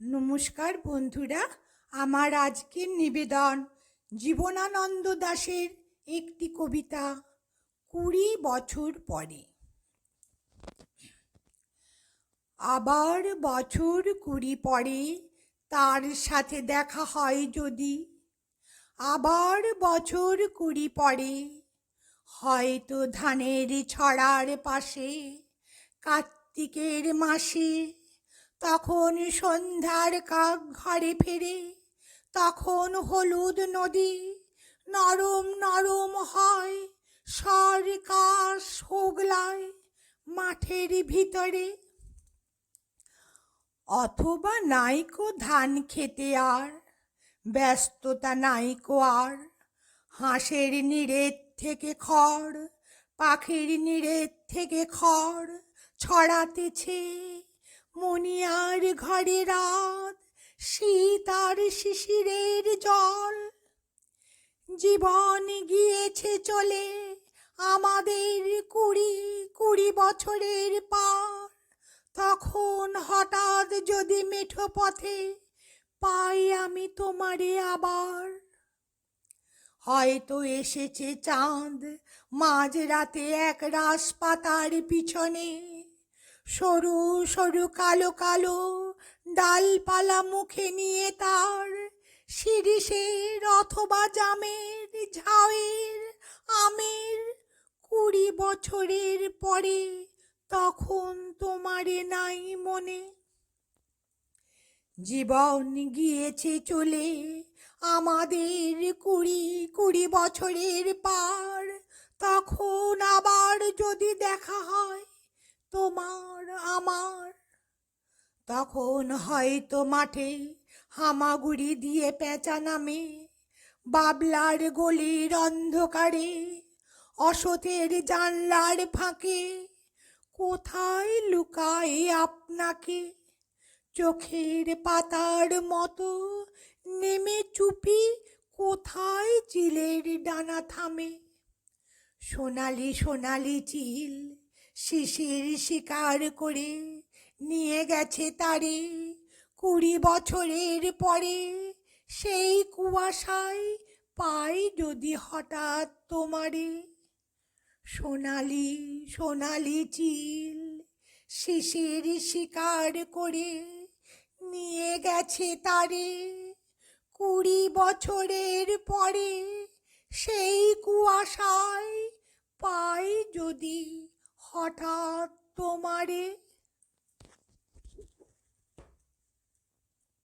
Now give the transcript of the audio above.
নমস্কার বন্ধুরা, আমার আজকের নিবেদন জীবনানন্দ দাশের একটি কবিতা 20 বছর পরে। আবার বছর 20 পরে তার সাথে দেখা হয় যদি, আবার বছর 20 পরে হয়তো ধানের ছড়ার পাশে কার্তিকের মাসে, তখন সন্ধ্যার কাক ঘরে ফেরে, তখন হলুদ নদী নরম নরম হয়, সরকাশ হোগলায় মাঠের ভিতরে। অথবা নাইকো ধান খেতে আর ব্যস্ততা নাইকো আর, হাঁসের নিরেট থেকে খড়, পাখির নিরেট থেকে খড় ছড়াতেছে। মনিয়ার ঘরে রাত, শীত আর শিশিরের জল। জীবন গিয়েছে চলে আমাদের 20 বছরের পার, তখন হঠাৎ যদি মেঠো পথে পাই আমি তোমারে আবার। হয়তো এসেছে চাঁদ মাঝরাতে এক রাস পাতার পিছনে, সরু সরু কালো কালো ডালপালা মুখে নিয়ে তার, শিরীষের অথবা জামের ঝাউয়ের আমের। 20 বছরের পরে তখন তোমারে নাই মনে। জীবন গিয়েছে চলে আমাদের 20 বছরের পার, তখন আবার যদি দেখা হয় তোমার আমার। তখন হয়তো মাঠে হামাগুড়ি দিয়ে পেঁচা নামে, বাবলার গলির অন্ধকারে অসতের জানলার ফাঁকে। কোথায় লুকায় আপনাকে চোখের পাতার মতো নেমে চুপি, কোথায় চিলের ডানা থামে। সোনালি সোনালি চিল শিশির শিকার করে নিয়ে গেছে তারে 20 বছরের পরে। সেই কুয়াশায় পাই যদি হঠাৎ তোমারে। সোনালি সোনালি চিল শিশির শিকার করে নিয়ে গেছে তারে 20 বছরের পরে। সেই কুয়াশায় পাই যদি হঠাৎ তোমারে।